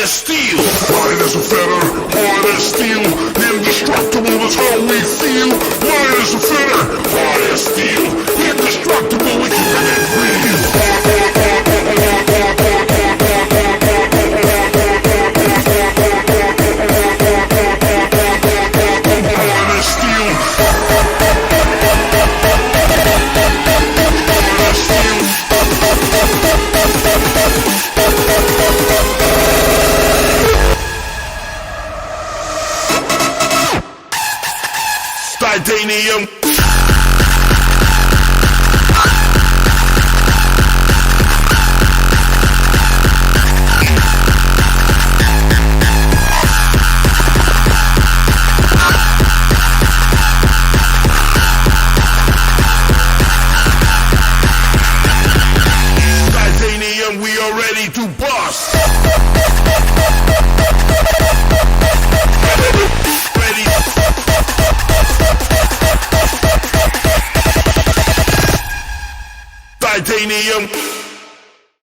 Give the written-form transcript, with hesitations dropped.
as steel. Light as a feather, hard as steel. Indestructible is how we feel. Light as a feather, hard as steel. Indestructible, we keep it real. Titanium. Titanium, we are ready to bust. Ready. Titanium.